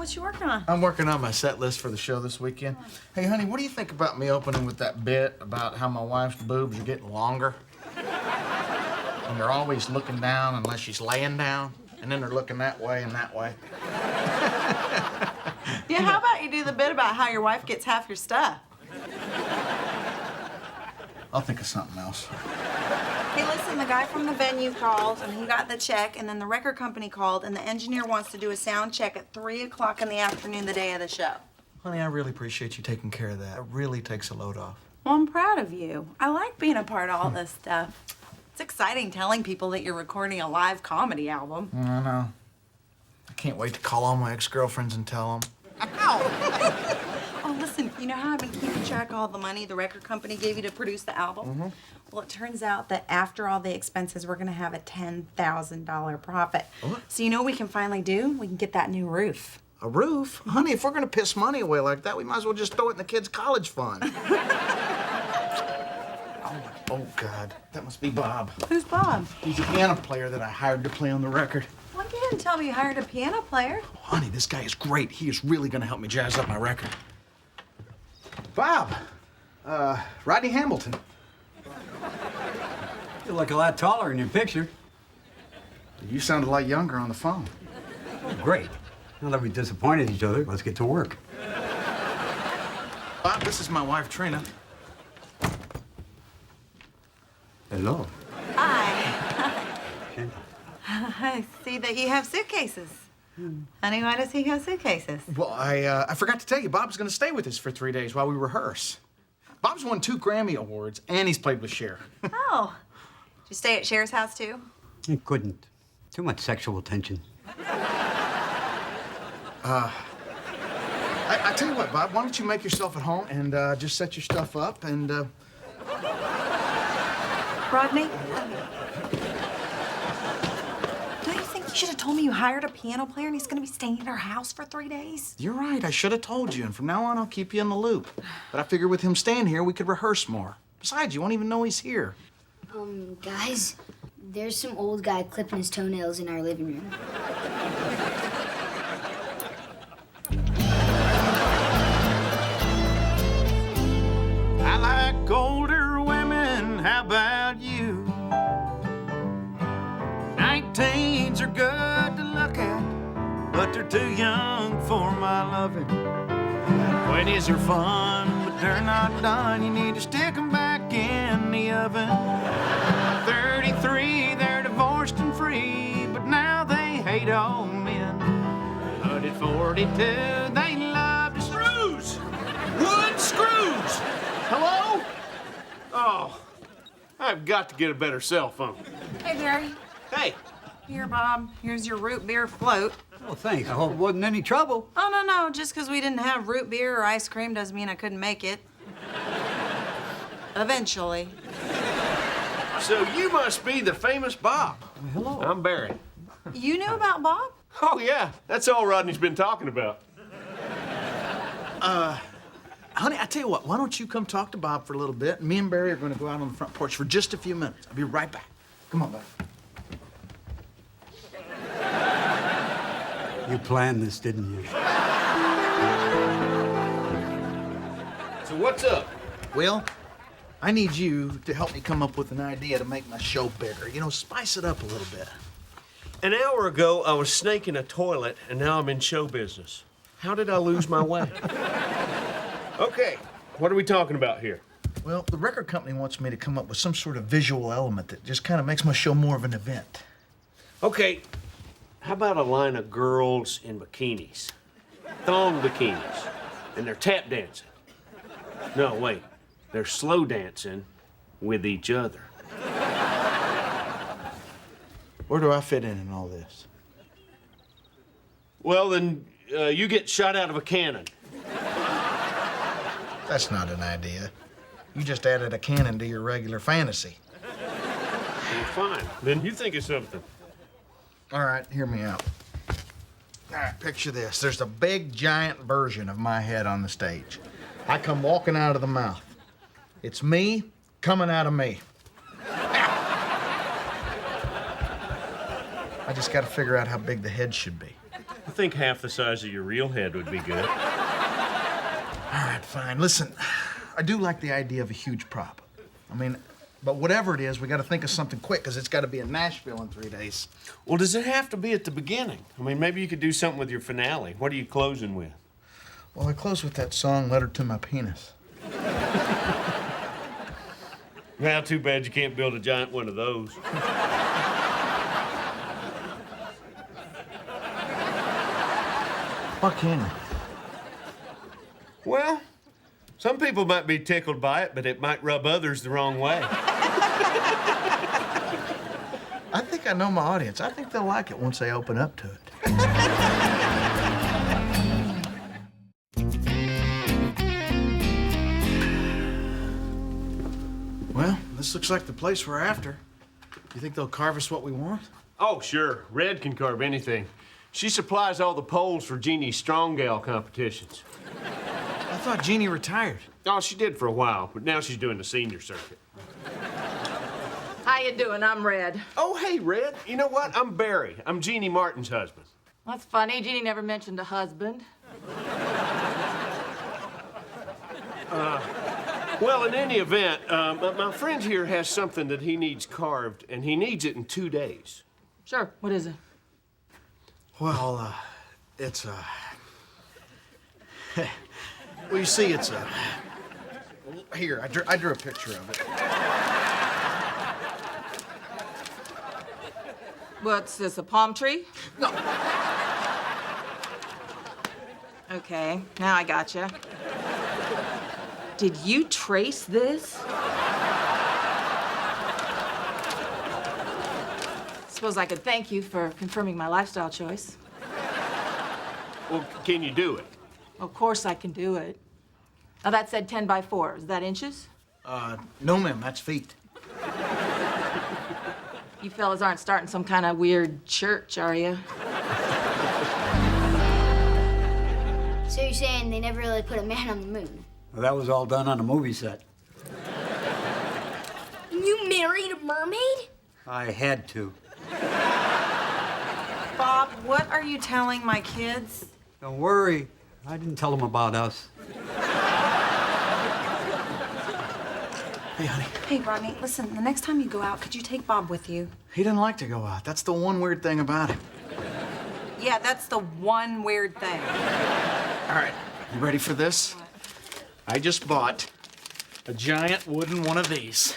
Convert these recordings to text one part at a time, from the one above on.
What you working on? I'm working on my set list for the show this weekend. Hey, honey, what do you think about me opening with that bit about how my wife's boobs are getting longer? And they're always looking down unless she's laying down, and then they're looking that way and that way. Yeah, how about you do the bit about how your wife gets half your stuff? I'll think of something else. Hey, listen, the guy from the venue called, and he got the check, and then the record company called, and the engineer wants to do a sound check at 3 o'clock in the afternoon the day of the show. Honey, I really appreciate you taking care of that. It really takes a load off. Well, I'm proud of you. I like being a part of all this stuff. It's exciting telling people that you're recording a live comedy album. I know. I can't wait to call all my ex-girlfriends and tell them. Ow! Oh, listen, you know how I've been keeping track of all the money the record company gave you to produce the album? Mm-hmm. Well, it turns out that after all the expenses, we're gonna have a $10,000 profit. What? So you know what we can finally do? We can get that new roof. A roof? Honey, if we're gonna piss money away like that, we might as well just throw it in the kids' college fund. Oh, God. That must be Bob. Who's Bob? He's a piano player that I hired to play on the record. Well, you didn't tell me you hired a piano player. Oh, honey, this guy is great. He is really gonna help me jazz up my record. Bob. Rodney Hamilton. You look a lot taller in your picture. You sound a lot younger on the phone. Great. Now that we disappointed each other, let's get to work. Bob, this is my wife, Trina. Hello. Hi. I see that you have suitcases. Honey, why does he have suitcases? Well, I forgot to tell you, Bob's gonna stay with us for 3 days while we rehearse. Bob's won 2 Grammy Awards, and he's played with Cher. Oh. Did you stay at Cher's house, too? I couldn't. Too much sexual tension. I tell you what, Bob, why don't you make yourself at home and just set your stuff up and, Rodney? Don't you think you should have told me you hired a piano player and he's gonna be staying at our house for 3 days? You're right, I should have told you, and from now on, I'll keep you in the loop. But I figured with him staying here, we could rehearse more. Besides, you won't even know he's here. Guys, there's some old guy clipping his toenails in our living room. I like older women, how about you? 19s are good to look at, but they're too young for my loving. 20s are fun, but they're not done. You need to stick them back in the oven. 33, they're divorced and free, but now they hate all men. But at 42, they love to screws. Wood screws. Hello? Oh, I've got to get a better cell phone. Hey, Barry. Hey. Here, Bob. Here's your root beer float. Oh, thanks. I hope it wasn't any trouble. Oh, no. Just because we didn't have root beer or ice cream doesn't mean I couldn't make it. Eventually. So you must be the famous Bob. Hello. I'm Barry. You knew about Bob? Oh, yeah. That's all Rodney's been talking about. Honey, I tell you what, why don't you come talk to Bob for a little bit? Me and Barry are gonna go out on the front porch for just a few minutes. I'll be right back. Come on, Bob. You planned this, didn't you? So what's up? Will, I need you to help me come up with an idea to make my show bigger. You know, spice it up a little bit. An hour ago, I was snaking a toilet, and now I'm in show business. How did I lose my way? Okay, what are we talking about here? Well, the record company wants me to come up with some sort of visual element that just kind of makes my show more of an event. Okay, how about a line of girls in bikinis? Thong bikinis. And they're tap dancing. No, wait. They're slow dancing with each other. Where do I fit in all this? Well, then, you get shot out of a cannon. That's not an idea. You just added a cannon to your regular fantasy. Well, fine. Then you think of something. All right, hear me out. All right, picture this. There's a big, giant version of my head on the stage. I come walking out of the mouth. It's me coming out of me. I just got to figure out how big the head should be. think half the size of your real head would be good. All right, fine. Listen, I do like the idea of a huge prop. I mean, but whatever it is, we got to think of something quick, because it's got to be in Nashville in 3 days. Well, does it have to be at the beginning? I mean, maybe you could do something with your finale. What are you closing with? Well, I close with that song, Letter to My Penis. Well, too bad you can't build a giant one of those. What can I? Well, some people might be tickled by it, but it might rub others the wrong way. I think I know my audience. I think they'll like it once they open up to it. Well, this looks like the place we're after. You think they'll carve us what we want? Oh, sure. Red can carve anything. She supplies all the poles for Jeannie's strong gal competitions. I thought Jeannie retired. Oh, she did for a while, but now she's doing the senior circuit. How you doing? I'm Red. Oh, hey, Red. You know what? I'm Barry. I'm Jeannie Martin's husband. That's funny. Jeannie never mentioned a husband. Well, in any event, my friend here has something that he needs carved, and he needs it in 2 days. Sure. What is it? Well, it's a... Well, you see, it's a... Here, I drew a picture of it. What's this, a palm tree? No. Okay, now I gotcha. Did you trace this? Suppose I could thank you for confirming my lifestyle choice. Well, can you do it? Of course I can do it. Now that said 10 by 4. Is that inches? No, ma'am, that's feet. You fellas aren't starting some kind of weird church, are you? So you're saying they never really put a man on the moon? Well, that was all done on a movie set. You married a mermaid? I had to. Bob, what are you telling my kids? Don't worry. I didn't tell them about us. Hey, honey. Hey, Rodney, listen, the next time you go out, could you take Bob with you? He doesn't like to go out. That's the one weird thing about him. Yeah, that's the one weird thing. All right, you ready for this? I just bought a giant wooden one of these.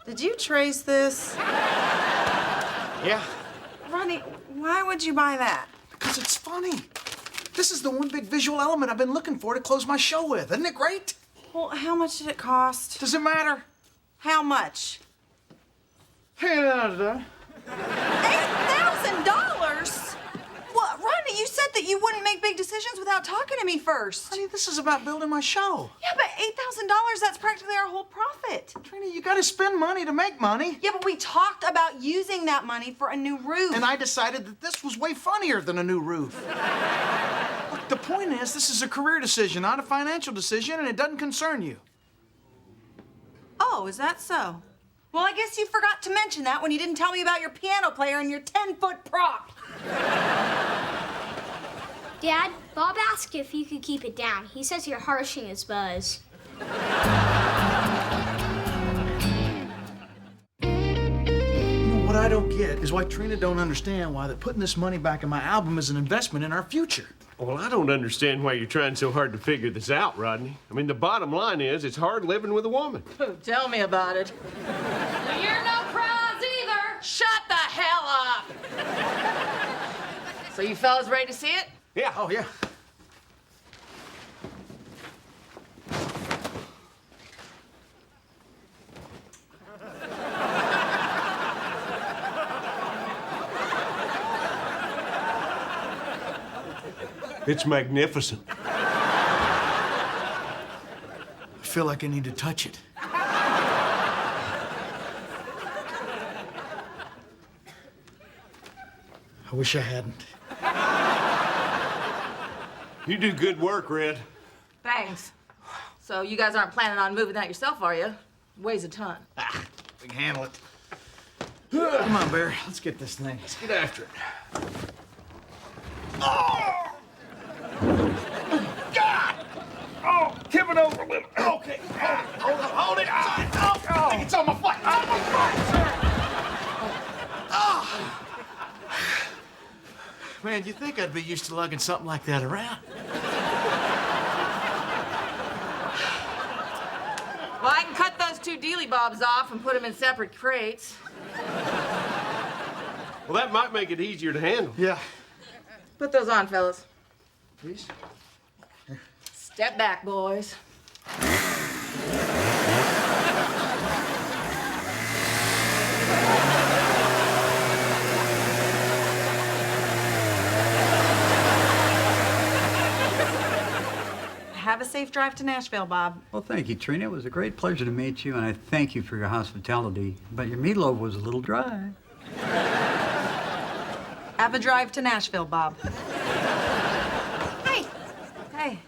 Did you trace this? Yeah. Rodney, why would you buy that? Because it's funny. This is the one big visual element I've been looking for to close my show with. Isn't it great? Well, how much did it cost? Does it matter? How much? $8,000. $8,000? Well, Rodney, you said that you wouldn't make big decisions without talking to me first. Honey, this is about building my show. Yeah, but $8,000, that's practically our whole profit. Trina, you gotta spend money to make money. Yeah, but we talked about using that money for a new roof. And I decided that this was way funnier than a new roof. Look, the point is, this is a career decision, not a financial decision, and it doesn't concern you. Oh, is that so? Well, I guess you forgot to mention that when you didn't tell me about your piano player and your 10-foot prop. Dad, Bob asked if you could keep it down. He says you're harshing his buzz. You know, what I don't get is why Trina don't understand why that putting this money back in my album is an investment in our future. Well, I don't understand why you're trying so hard to figure this out, Rodney. I mean, the bottom line is it's hard living with a woman. Tell me about it. You're no prize either. Shut the hell up. So you fellas ready to see it? Yeah. Oh, yeah. It's magnificent. I feel like I need to touch it. I wish I hadn't. You do good work, Red. Thanks. So you guys aren't planning on moving that yourself, are you? Weighs a ton. We can handle it. Come on, Barry. Let's get this thing. Let's get after it. Oh! God! Oh, tip it over a little. Okay. Hold it. Oh, it's on my foot. It's on my foot. Oh. Man, you think I'd be used to lugging something like that around? Well, I can cut those 2 dealy bobs off and put them in separate crates. Well, that might make it easier to handle. Yeah. Put those on, fellas. Please. Step back, boys. Have a safe drive to Nashville, Bob. Well, thank you, Trina. It was a great pleasure to meet you, and I thank you for your hospitality. But your meatloaf was a little dry. Have a drive to Nashville, Bob. Hey. Hey.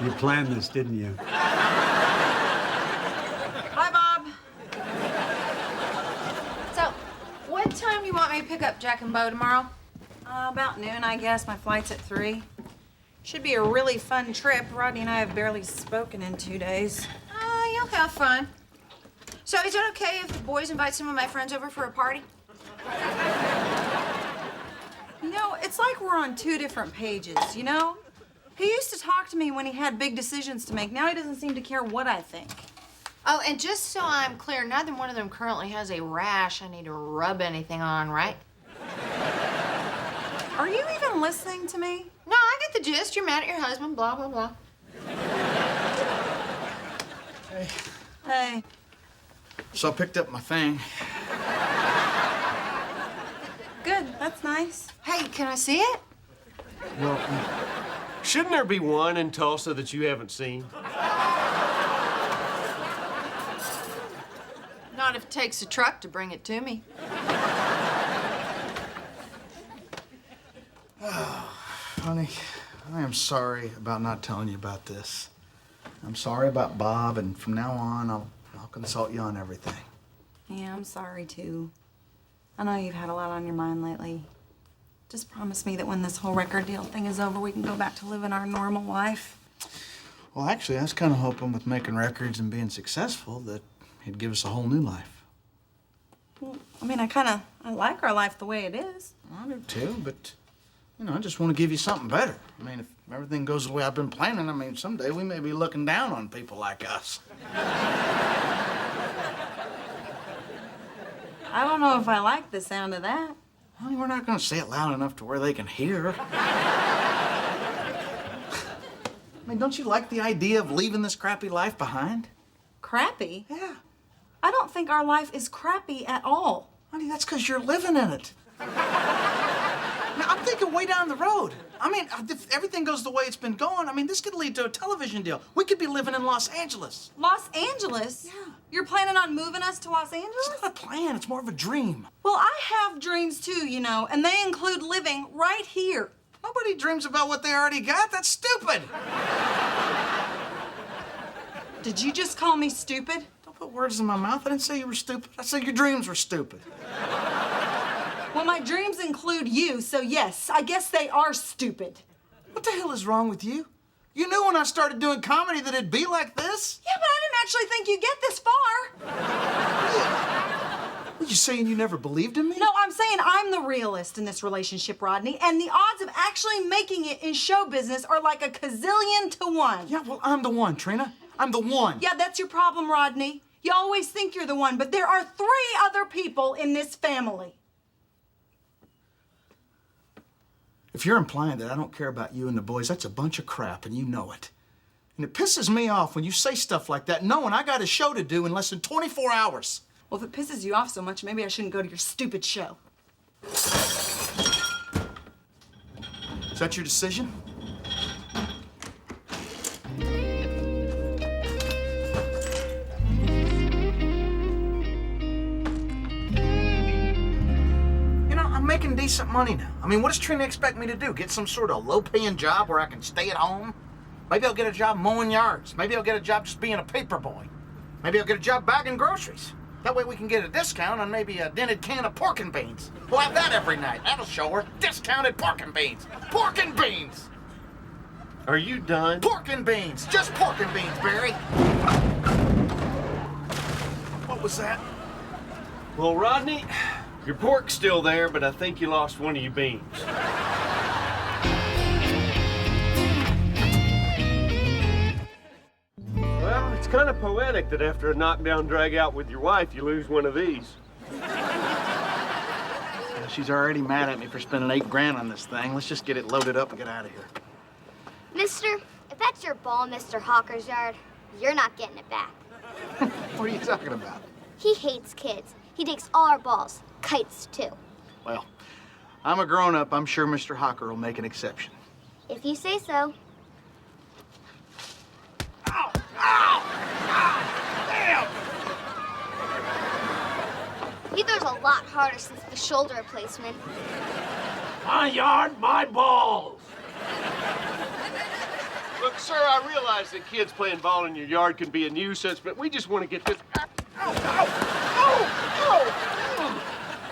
You planned this, didn't you? Bye, Bob. So, what time do you want me to pick up Jack and Bo tomorrow? About noon, I guess. My flight's at 3. Should be a really fun trip. Rodney and I have barely spoken in 2 days. You'll have fun. So, is it okay if the boys invite some of my friends over for a party? You know, it's like we're on 2 different pages, you know? He used to talk to me when he had big decisions to make. Now he doesn't seem to care what I think. Oh, and just so I'm clear, neither one of them currently has a rash I need to rub anything on, right? Are you even listening to me? No, I get the gist. You're mad at your husband, blah, blah, blah. Hey. So I picked up my thing. Good, that's nice. Hey, can I see it? Well, Shouldn't there be one in Tulsa that you haven't seen? Not if it takes a truck to bring it to me. honey, I am sorry about not telling you about this. I'm sorry about Bob, and from now on, I'll consult you on everything. Yeah, I'm sorry, too. I know you've had a lot on your mind lately. Just promise me that when this whole record deal thing is over, we can go back to living our normal life. Well, actually, I was kind of hoping with making records and being successful that he'd give us a whole new life. Well, I mean, I like our life the way it is. I do too, but, you know, I just want to give you something better. I mean, if everything goes the way I've been planning, I mean, someday we may be looking down on people like us. I don't know if I like the sound of that. Honey, we're not going to say it loud enough to where they can hear. I mean, don't you like the idea of leaving this crappy life behind? Crappy? Yeah. I don't think our life is crappy at all. Honey, that's because you're living in it. Now, I'm thinking way down the road. I mean, if everything goes the way it's been going, I mean, this could lead to a television deal. We could be living in Los Angeles. Los Angeles? Yeah. You're planning on moving us to Los Angeles? It's not a plan, it's more of a dream. Well, I have dreams too, you know, and they include living right here. Nobody dreams about what they already got. That's stupid. Did you just call me stupid? Don't put words in my mouth. I didn't say you were stupid. I said your dreams were stupid. Well, my dreams include you, so yes, I guess they are stupid. What the hell is wrong with you? You knew when I started doing comedy that it'd be like this. Yeah, but I didn't actually think you'd get this far. Were you saying you never believed in me? No, I'm saying I'm the realist in this relationship, Rodney, and the odds of actually making it in show business are like a gazillion to 1. Yeah, well, I'm the one, Trina. I'm the one. Yeah, that's your problem, Rodney. You always think you're the one, but there are 3 other people in this family. If you're implying that I don't care about you and the boys, that's a bunch of crap, and you know it. And it pisses me off when you say stuff like that, knowing I got a show to do in less than 24 hours. Well, if it pisses you off so much, maybe I shouldn't go to your stupid show. Is that your decision? Making decent money now. I mean, what does Trina expect me to do? Get some sort of low-paying job where I can stay at home? Maybe I'll get a job mowing yards. Maybe I'll get a job just being a paper boy. Maybe I'll get a job bagging groceries. That way we can get a discount on maybe a dented can of pork and beans. We'll have that every night. That'll show her. Discounted pork and beans. Pork and beans! Are you done? Pork and beans. Just pork and beans, Barry. What was that? Well, Rodney, your pork's still there, but I think you lost one of your beans. Well, it's kind of poetic that after a knockdown drag out with your wife, you lose one of these. She's already mad at me for spending $8 grand on this thing. Let's just get it loaded up and get out of here. Mister, if that's your ball in Mr. Hawker's yard, you're not getting it back. What are you talking about? He hates kids. He takes all our balls. Kites, too. Well, I'm a grown-up. I'm sure Mr. Hawker will make an exception. If you say so. Ow! Ow! Ow! Damn! He throws a lot harder since the shoulder replacement. My yard, my balls. Look, sir, I realize that kids playing ball in your yard can be a nuisance, but we just want to get this... Ow! Ow! Ow! Ow!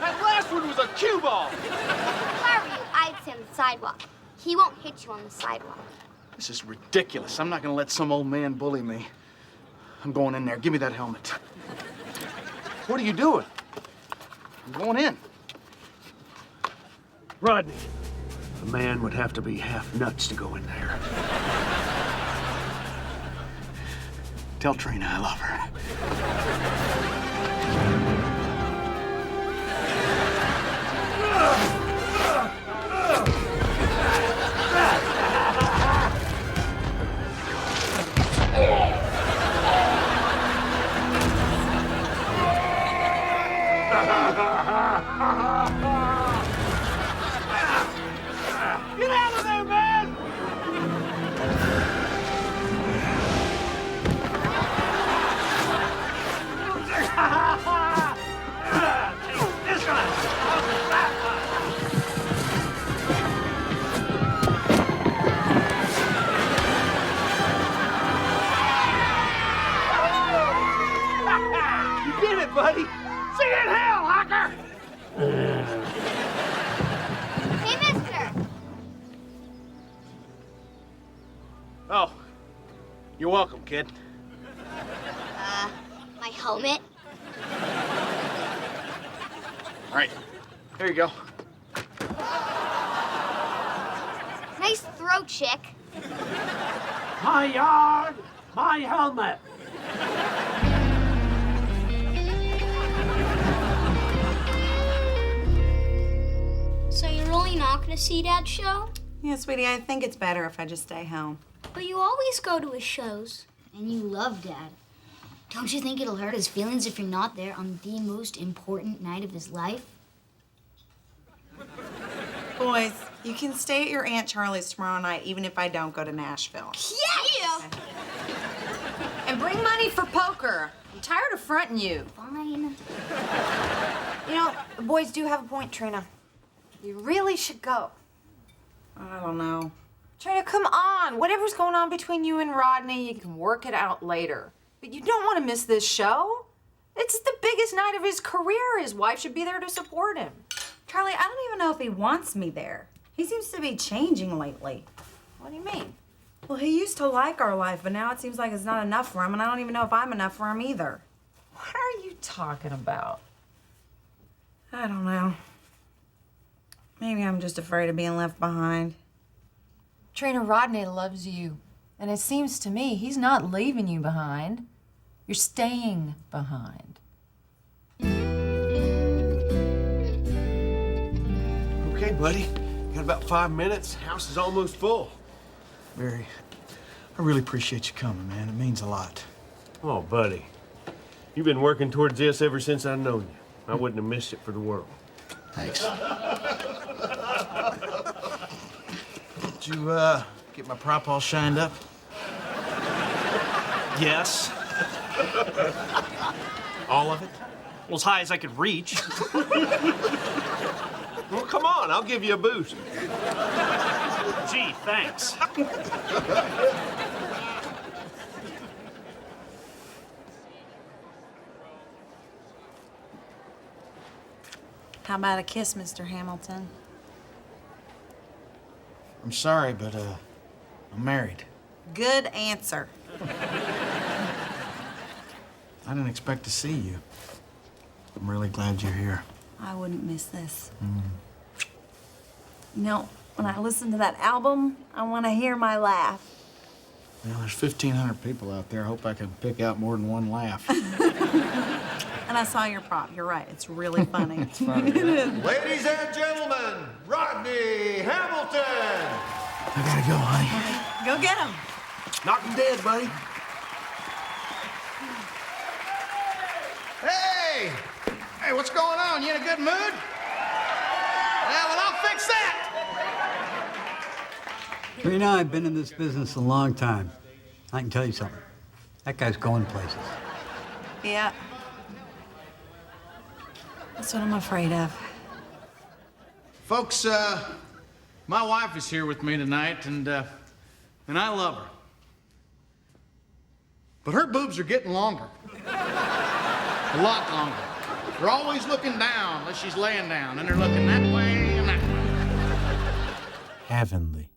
That last one was a cue ball. If I were you, I'd stay on the sidewalk. He won't hit you on the sidewalk. This is ridiculous. I'm not gonna let some old man bully me. I'm going in there. Give me that helmet. What are you doing? I'm going in. Rodney, a man would have to be half nuts to go in there. Tell Trina I love her. Get out of there, man! This one! You did it, buddy. See you in hell, Hawker! Hey, mister! Oh, you're welcome, kid. My helmet? All right, here you go. Nice throw, chick. My yard, my helmet. So you're really not gonna see Dad's show? Yeah, sweetie, I think it's better if I just stay home. But you always go to his shows. And you love Dad. Don't you think it'll hurt his feelings if you're not there on the most important night of his life? Boys, you can stay at your Aunt Charlie's tomorrow night, even if I don't go to Nashville. Yeah! And bring money for poker. I'm tired of fronting you. Fine. You know, the boys do have a point, Trina. You really should go. I don't know. Trina, come on. Whatever's going on between you and Rodney, you can work it out later. But you don't want to miss this show. It's the biggest night of his career. His wife should be there to support him. Charlie, I don't even know if he wants me there. He seems to be changing lately. What do you mean? Well, he used to like our life, but now it seems like it's not enough for him, and I don't even know if I'm enough for him either. What are you talking about? I don't know. Maybe I'm just afraid of being left behind. Trina, Rodney loves you. And it seems to me he's not leaving you behind. You're staying behind. Okay, buddy. Got about 5 minutes. House is almost full. Barry, I really appreciate you coming, man. It means a lot. Oh, buddy. You've been working towards this ever since I've known you. I wouldn't have missed it for the world. Thanks. Did you, get my prop all shined up? Yes. All of it? Well, as high as I could reach. Well, come on. I'll give you a boost. Gee, thanks. How about a kiss, Mr. Hamilton? I'm sorry, but I'm married. Good answer. I didn't expect to see you. I'm really glad you're here. I wouldn't miss this. You know, when I listen to that album, I want to hear my laugh. Well, there's 1,500 people out there. I hope I can pick out more than one laugh. And I saw your prop. You're right. It's really funny. It's funny. Ladies and gentlemen, Rodney Hamilton! I gotta go, honey. Go get him. Knock him dead, buddy. Hey! Hey, what's going on? You in a good mood? Yeah, well, I'll fix that! Trina, I've been in this business a long time. I can tell you something. That guy's going places. Yeah. That's what I'm afraid of. Folks, my wife is here with me tonight, and I love her. But her boobs are getting longer. A lot longer. They're always looking down unless she's laying down, and they're looking that way and that way. Heavenly.